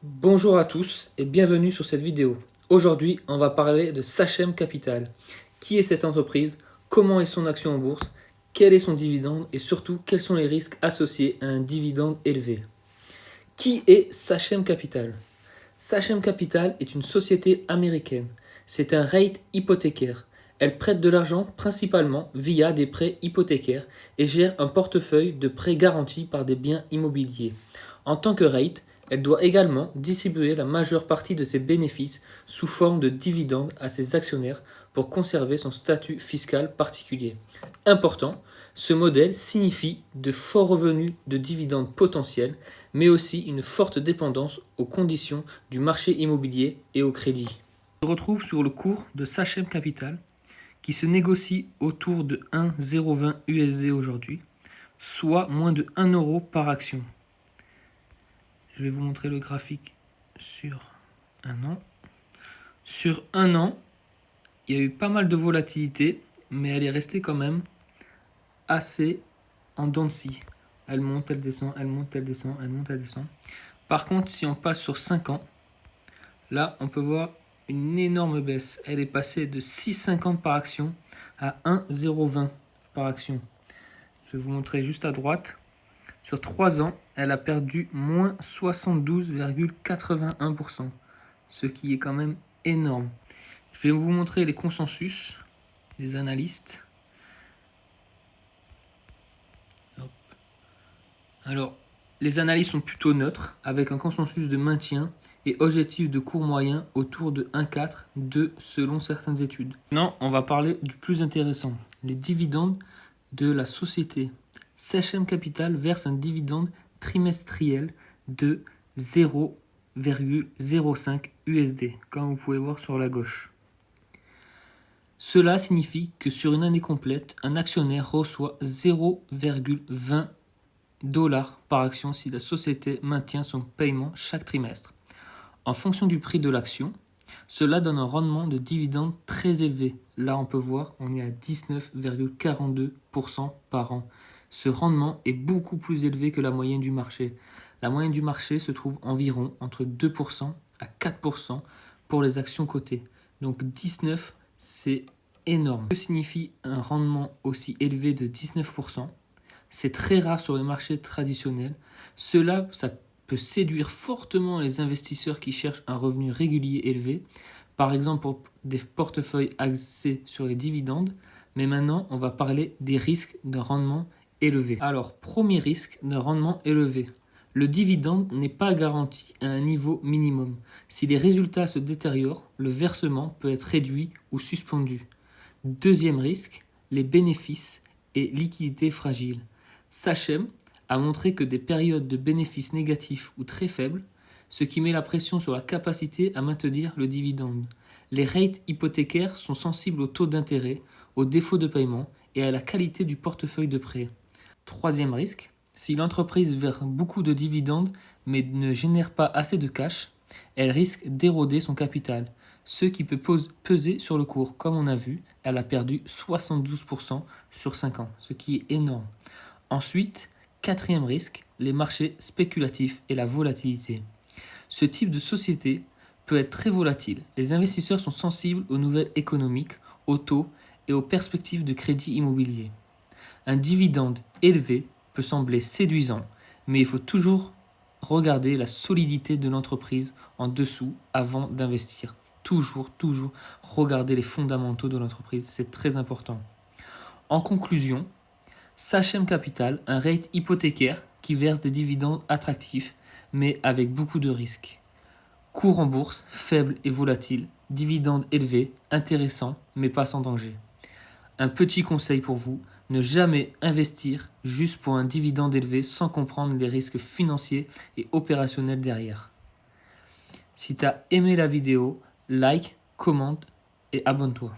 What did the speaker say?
Bonjour à tous et bienvenue sur cette vidéo. Aujourd'hui, on va parler de Sachem Capital. Qui est cette entreprise? Comment est son action en bourse? Quel est son dividende? Et surtout, quels sont les risques associés à un dividende élevé? Qui est Sachem Capital? Sachem Capital est une société américaine. C'est un REIT hypothécaire. Elle prête de l'argent principalement via des prêts hypothécaires et gère un portefeuille de prêts garantis par des biens immobiliers. En tant que REIT, elle doit également distribuer la majeure partie de ses bénéfices sous forme de dividendes à ses actionnaires pour conserver son statut fiscal particulier. Important, ce modèle signifie de forts revenus de dividendes potentiels, mais aussi une forte dépendance aux conditions du marché immobilier et au crédit. On se retrouve sur le cours de Sachem Capital qui se négocie autour de 1,020 USD aujourd'hui, soit moins de 1 euro par action. Je vais vous montrer le graphique sur un an. Sur un an, il y a eu pas mal de volatilité, mais elle est restée quand même assez en dents de scie. Elle monte, elle descend, elle monte, elle descend, elle monte, elle descend. Par contre, si on passe sur 5 ans, là, on peut voir une énorme baisse. Elle est passée de 6,50 par action à 1,020 par action. Je vais vous montrer juste à droite. Sur 3 ans, elle a perdu moins 72,81%, ce qui est quand même énorme. Je vais vous montrer les consensus des analystes. Hop. Alors, les analystes sont plutôt neutres, avec un consensus de maintien et objectif de court moyen autour de 1,4, 2 selon certaines études. Maintenant, on va parler du plus intéressant, les dividendes de la société. Sachem Capital verse un dividende trimestriel de 0,05 USD, comme vous pouvez voir sur la gauche. Cela signifie que sur une année complète, un actionnaire reçoit 0,20 $ par action si la société maintient son paiement chaque trimestre. En fonction du prix de l'action, cela donne un rendement de dividende très élevé. Là, on peut voir, on est à 19,42% par an. Ce rendement est beaucoup plus élevé que la moyenne du marché. La moyenne du marché se trouve environ entre 2% à 4% pour les actions cotées. Donc 19, c'est énorme. Que signifie un rendement aussi élevé de 19%? C'est très rare sur les marchés traditionnels. Ça peut séduire fortement les investisseurs qui cherchent un revenu régulier élevé, par exemple pour des portefeuilles axés sur les dividendes. Mais maintenant, on va parler des risques de rendement élevé. Alors, premier risque de rendement élevé. Le dividende n'est pas garanti à un niveau minimum. Si les résultats se détériorent, le versement peut être réduit ou suspendu. Deuxième risque, les bénéfices et liquidités fragiles. Sachem a montré que des périodes de bénéfices négatifs ou très faibles, ce qui met la pression sur la capacité à maintenir le dividende. Les rates hypothécaires sont sensibles au taux d'intérêt, au défaut de paiement et à la qualité du portefeuille de prêt. Troisième risque, si l'entreprise verse beaucoup de dividendes mais ne génère pas assez de cash, elle risque d'éroder son capital, ce qui peut peser sur le cours. Comme on a vu, elle a perdu 72% sur 5 ans, ce qui est énorme. Ensuite, quatrième risque, les marchés spéculatifs et la volatilité. Ce type de société peut être très volatile. Les investisseurs sont sensibles aux nouvelles économiques, aux taux et aux perspectives de crédit immobilier. Un dividende élevé peut sembler séduisant, mais il faut toujours regarder la solidité de l'entreprise en dessous avant d'investir. Toujours regarder les fondamentaux de l'entreprise, c'est très important. En conclusion, Sachem Capital, un REIT hypothécaire qui verse des dividendes attractifs, mais avec beaucoup de risques. Cours en bourse, faible et volatile, dividendes élevés, intéressants, mais pas sans danger. Un petit conseil pour vous, ne jamais investir juste pour un dividende élevé sans comprendre les risques financiers et opérationnels derrière. Si tu as aimé la vidéo, like, commente et abonne-toi.